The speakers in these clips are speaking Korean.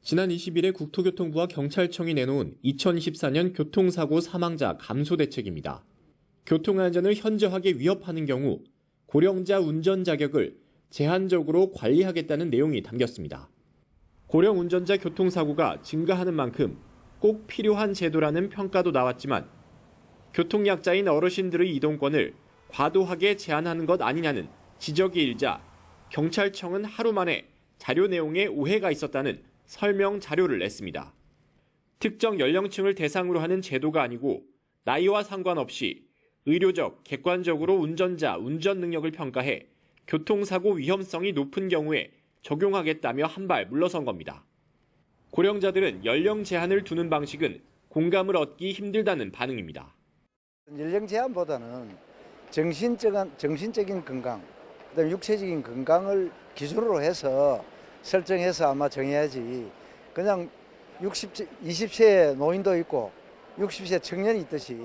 지난 20일에 국토교통부와 경찰청이 내놓은 2024년 교통사고 사망자 감소 대책입니다. 교통안전을 현저하게 위협하는 경우 고령자 운전 자격을 제한적으로 관리하겠다는 내용이 담겼습니다. 고령 운전자 교통사고가 증가하는 만큼 꼭 필요한 제도라는 평가도 나왔지만 교통약자인 어르신들의 이동권을 과도하게 제한하는 것 아니냐는 지적이 일자 경찰청은 하루 만에 자료 내용에 오해가 있었다는 설명 자료를 냈습니다. 특정 연령층을 대상으로 하는 제도가 아니고 나이와 상관없이 의료적, 객관적으로 운전자 운전 능력을 평가해 교통사고 위험성이 높은 경우에 적용하겠다며 한 발 물러선 겁니다. 고령자들은 연령 제한을 두는 방식은 공감을 얻기 힘들다는 반응입니다. 연령 제한보다는 정신적인 건강, 그다음에 육체적인 건강을 기준으로 해서 설정해서 아마 정해야지 그냥 20세 노인도 있고 60세 청년이 있듯이.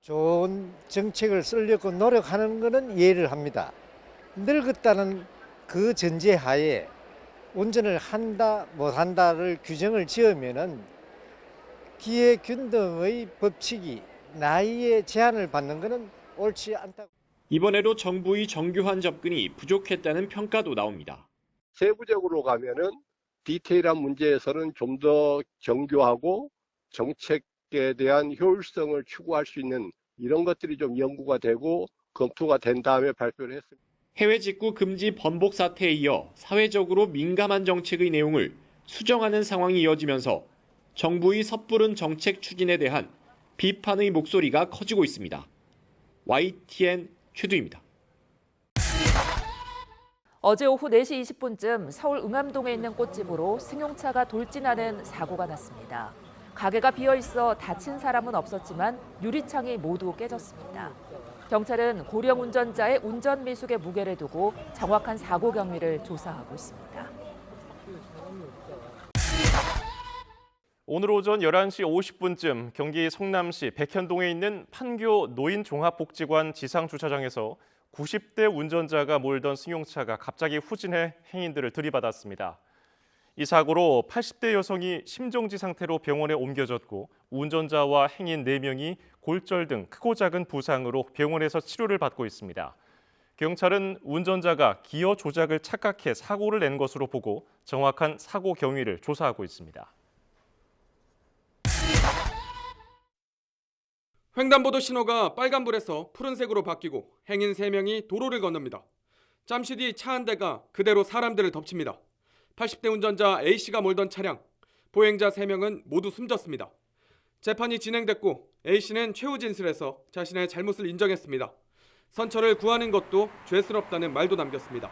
좋은 정책을 쓰려고 노력하는 것은 이해를 합니다. 늙었다는 그 전제하에 운전을 한다 못한다를 규정을 지으면은 기회균등의 법칙이 나이에 제한을 받는 것은 옳지 않다고. 이번에도 정부의 정교한 접근이 부족했다는 평가도 나옵니다. 세부적으로 가면은 디테일한 문제에서는 좀 더 정교하고 정책에 대한 효율성을 추구할 수 있는 이런 것들이 좀 연구가 되고 검토가 된 다음에 발표를 했습니다. 해외 직구 금지 번복 사태에 이어 사회적으로 민감한 정책의 내용을 수정하는 상황이 이어지면서 정부의 섣부른 정책 추진에 대한 비판의 목소리가 커지고 있습니다. YTN 최두입니다. 어제 오후 4시 20분쯤 서울 응암동에 있는 꽃집으로 승용차가 돌진하는 사고가 났습니다. 가게가 비어있어 다친 사람은 없었지만 유리창이 모두 깨졌습니다. 경찰은 고령 운전자의 운전 미숙의 무게를 두고 정확한 사고 경위를 조사하고 있습니다. 오늘 오전 11시 50분쯤 경기 성남시 백현동에 있는 판교 노인종합복지관 지상주차장에서 90대 운전자가 몰던 승용차가 갑자기 후진해 행인들을 들이받았습니다. 이 사고로 80대 여성이 심정지 상태로 병원에 옮겨졌고 운전자와 행인 4명이 골절 등 크고 작은 부상으로 병원에서 치료를 받고 있습니다. 경찰은 운전자가 기어 조작을 착각해 사고를 낸 것으로 보고 정확한 사고 경위를 조사하고 있습니다. 횡단보도 신호가 빨간불에서 푸른색으로 바뀌고 행인 3명이 도로를 건넙니다. 잠시 뒤 차 한 대가 그대로 사람들을 덮칩니다. 80대 운전자 A씨가 몰던 차량, 보행자 3명은 모두 숨졌습니다. 재판이 진행됐고 A씨는 최후 진술에서 자신의 잘못을 인정했습니다. 선처를 구하는 것도 죄스럽다는 말도 남겼습니다.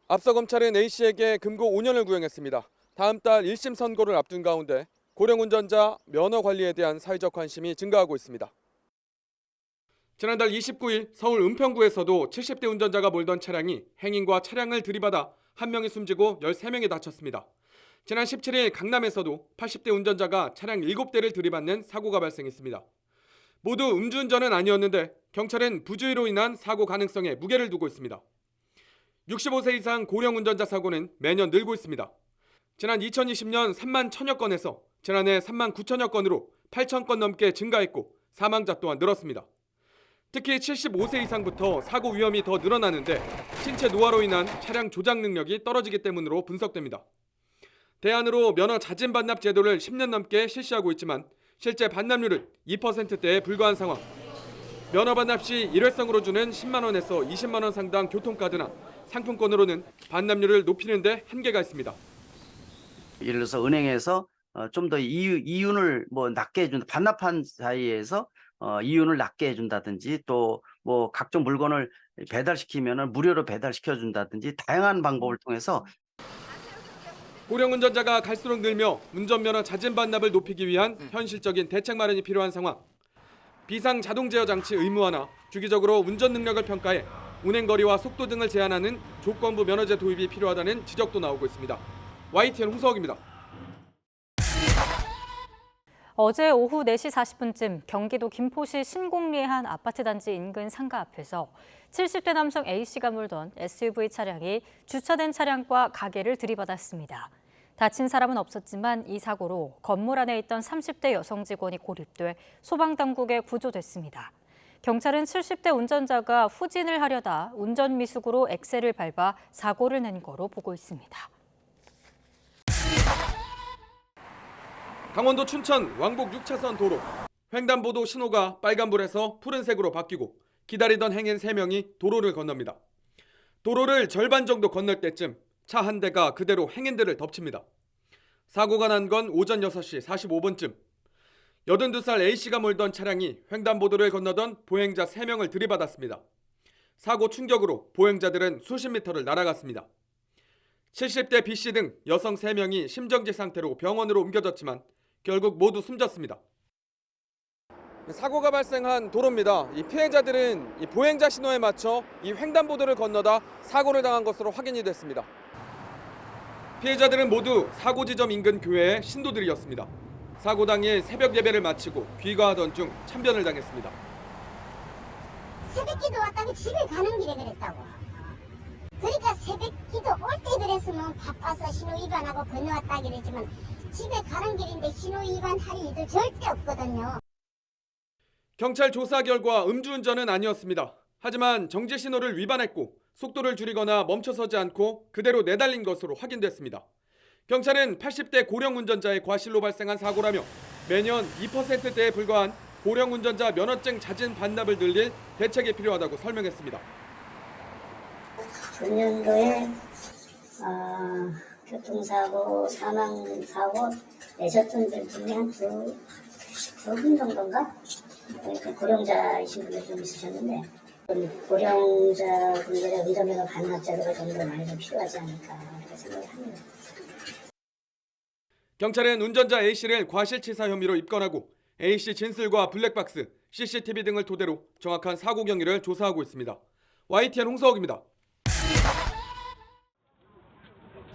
앞서 검찰은 A씨에게 금고 5년을 구형했습니다. 다음 달 1심 선고를 앞둔 가운데 고령 운전자 면허 관리에 대한 사회적 관심이 증가하고 있습니다. 지난달 29일 서울 은평구에서도 70대 운전자가 몰던 차량이 행인과 차량을 들이받아 1명이 숨지고 13명이 다쳤습니다. 지난 17일 강남에서도 80대 운전자가 차량 7대를 들이받는 사고가 발생했습니다. 모두 음주운전은 아니었는데 경찰은 부주의로 인한 사고 가능성에 무게를 두고 있습니다. 65세 이상 고령 운전자 사고는 매년 늘고 있습니다. 지난 2020년 3만 1천여 건에서 지난해 3만 9천여 건으로 8천 건 넘게 증가했고 사망자 또한 늘었습니다. 특히 75세 이상부터 사고 위험이 더 늘어나는데 신체 노화로 인한 차량 조작 능력이 떨어지기 때문으로 분석됩니다. 대안으로 면허 자진 반납 제도를 10년 넘게 실시하고 있지만 실제 반납률은 2%대에 불과한 상황. 면허 반납 시 일회성으로 주는 10만 원에서 20만 원 상당 교통카드나 상품권으로는 반납률을 높이는 데 한계가 있습니다. 예를 들어서 은행에서 좀 더 이윤을 낮게 해준다. 반납한 사이에서 이윤을 낮게 해준다든지 또 각종 물건을 배달시키면 무료로 배달시켜준다든지 다양한 방법을 통해서. 고령 운전자가 갈수록 늘며 운전면허 자진 반납을 높이기 위한 현실적인 대책 마련이 필요한 상황. 비상 자동 제어 장치 의무화나 주기적으로 운전 능력을 평가해 운행거리와 속도 등을 제한하는 조건부 면허제 도입이 필요하다는 지적도 나오고 있습니다. YTN 홍석입니다. 어제 오후 4시 40분쯤 경기도 김포시 신곡리의 한 아파트 단지 인근 상가 앞에서 70대 남성 A씨가 몰던 SUV 차량이 주차된 차량과 가게를 들이받았습니다. 다친 사람은 없었지만 이 사고로 건물 안에 있던 30대 여성 직원이 고립돼 소방당국에 구조됐습니다. 경찰은 70대 운전자가 후진을 하려다 운전미숙으로 엑셀을 밟아 사고를 낸 거로 보고 있습니다. 강원도 춘천 왕복 6차선 도로. 횡단보도 신호가 빨간불에서 푸른색으로 바뀌고 기다리던 행인 3명이 도로를 건넙니다. 도로를 절반 정도 건널 때쯤 차 한 대가 그대로 행인들을 덮칩니다. 사고가 난 건 오전 6시 45분쯤. 82살 A씨가 몰던 차량이 횡단보도를 건너던 보행자 3명을 들이받았습니다. 사고 충격으로 보행자들은 수십 미터를 날아갔습니다. 70대 B씨 등 여성 3명이 심정지 상태로 병원으로 옮겨졌지만 결국 모두 숨졌습니다. 사고가 발생한 도로입니다. 이 피해자들은 이 보행자 신호에 맞춰 이 횡단보도를 건너다 사고를 당한 것으로 확인이 됐습니다. 피해자들은 모두 사고 지점 인근 교회의 신도들이었습니다. 사고 당일 새벽 예배를 마치고 귀가하던 중 참변을 당했습니다. 새벽기도 왔다가 집에 가는 길에 그랬다고. 그러니까 새벽기도 올 때 그랬으면 바빠서 신호 위반하고 건너왔다 그랬지만 집에 가는 길인데 신호 위반할 일도 절대 없거든요. 경찰 조사 결과 음주운전은 아니었습니다. 하지만 정지 신호를 위반했고 속도를 줄이거나 멈춰서지 않고 그대로 내달린 것으로 확인됐습니다. 경찰은 80대 고령 운전자의 과실로 발생한 사고라며 매년 2%대에 불과한 고령 운전자 면허증 자진 반납을 늘릴 대책이 필요하다고 설명했습니다. 금년도에 교통사고, 사망사고 내셨던 분 중에 한 두 분 정도인가? 고령자이신 분들 좀 있으셨는데 고령자분들의 운전면허 반납 자료가 좀 더 많이 좀 필요하지 않을까 그렇게 생각합니다. 경찰은 운전자 A씨를 과실치사 혐의로 입건하고 A씨 진술과 블랙박스, CCTV 등을 토대로 정확한 사고 경위를 조사하고 있습니다. YTN 홍서욱입니다.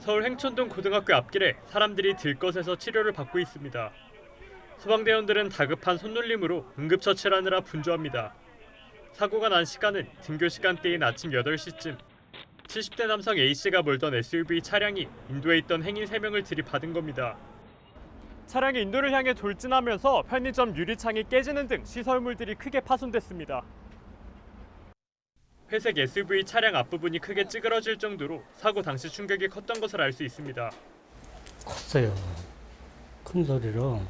서울 행천동 고등학교 앞길에 사람들이 들것에서 치료를 받고 있습니다. 소방대원들은 다급한 손놀림으로 응급처치를 하느라 분주합니다. 사고가 난 시간은 등교 시간대인 아침 8시쯤. 70대 남성 A씨가 몰던 SUV 차량이 인도에 있던 행인 3명을 들이받은 겁니다. 차량이 인도를 향해 돌진하면서 편의점 유리창이 깨지는 등 시설물들이 크게 파손됐습니다. 회색 SUV 차량 앞부분이 크게 찌그러질 정도로 사고 당시 충격이 컸던 것을 알 수 있습니다. 컸어요. 큰 소리로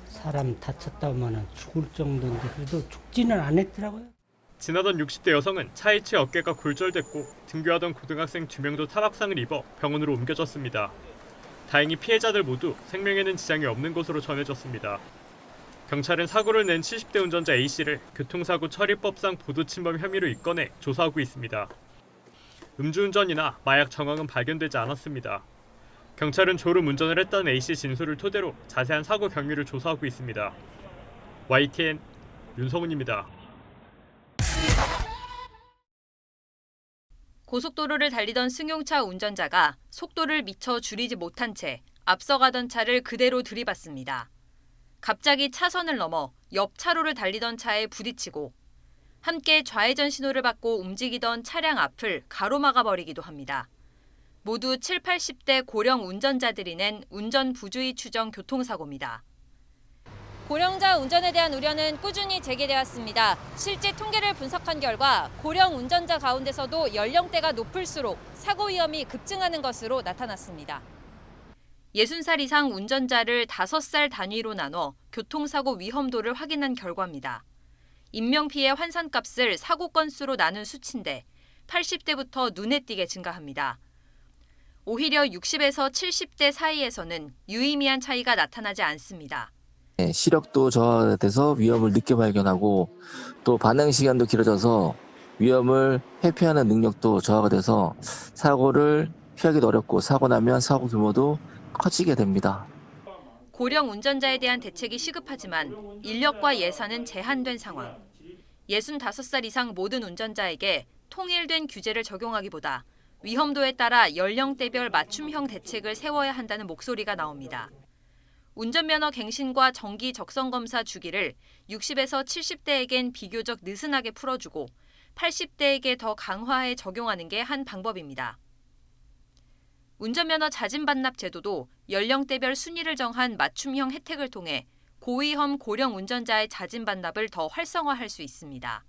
사람 다쳤다면 죽을 정도인데 그래도 죽지는 않았더라고요. 지나던 60대 여성은 차에 치여 어깨가 골절됐고 등교하던 고등학생 2명도 타박상을 입어 병원으로 옮겨졌습니다. 다행히 피해자들 모두 생명에는 지장이 없는 것으로 전해졌습니다. 경찰은 사고를 낸 70대 운전자 A씨를 교통사고 처리법상 보도침범 혐의로 입건해 조사하고 있습니다. 음주운전이나 마약 정황은 발견되지 않았습니다. 경찰은 졸음 운전을 했던 A씨 진술을 토대로 자세한 사고 경위를 조사하고 있습니다. YTN 윤성훈입니다. 고속도로를 달리던 승용차 운전자가 속도를 미처 줄이지 못한 채 앞서가던 차를 그대로 들이받습니다. 갑자기 차선을 넘어 옆 차로를 달리던 차에 부딪히고 함께 좌회전 신호를 받고 움직이던 차량 앞을 가로막아 버리기도 합니다. 모두 7, 80대 고령 운전자들이 낸 운전 부주의 추정 교통사고입니다. 고령자 운전에 대한 우려는 꾸준히 제기되었습니다. 실제 통계를 분석한 결과 고령 운전자 가운데서도 연령대가 높을수록 사고 위험이 급증하는 것으로 나타났습니다. 60살 이상 운전자를 5살 단위로 나눠 교통사고 위험도를 확인한 결과입니다. 인명피해 환산값을 사고 건수로 나눈 수치인데 80대부터 눈에 띄게 증가합니다. 오히려 60에서 70대 사이에서는 유의미한 차이가 나타나지 않습니다. 시력도 저하돼서 위험을 늦게 발견하고 또 반응 시간도 길어져서 위험을 회피하는 능력도 저하가 돼서 사고를 피하기도 어렵고 사고 나면 사고 규모도 커지게 됩니다. 고령 운전자에 대한 대책이 시급하지만 인력과 예산은 제한된 상황. 65살 이상 모든 운전자에게 통일된 규제를 적용하기보다 위험도에 따라 연령대별 맞춤형 대책을 세워야 한다는 목소리가 나옵니다. 운전면허 갱신과 정기 적성검사 주기를 60에서 70대에겐 비교적 느슨하게 풀어주고 80대에게 더 강화해 적용하는 게 한 방법입니다. 운전면허 자진 반납 제도도 연령대별 순위를 정한 맞춤형 혜택을 통해 고위험 고령 운전자의 자진 반납을 더 활성화할 수 있습니다.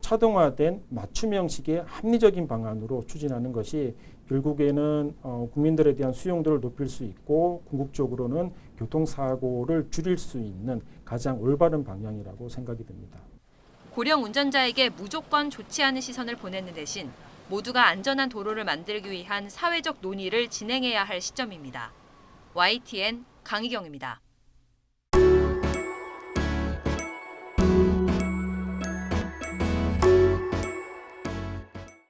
차등화된 맞춤형식의 합리적인 방안으로 추진하는 것이 결국에는 국민들에 대한 수용도를 높일 수 있고 궁극적으로는 교통사고를 줄일 수 있는 가장 올바른 방향이라고 생각이 듭니다. 고령 운전자에게 무조건 좋지 않은 시선을 보내는 대신 모두가 안전한 도로를 만들기 위한 사회적 논의를 진행해야 할 시점입니다. YTN 강희경입니다.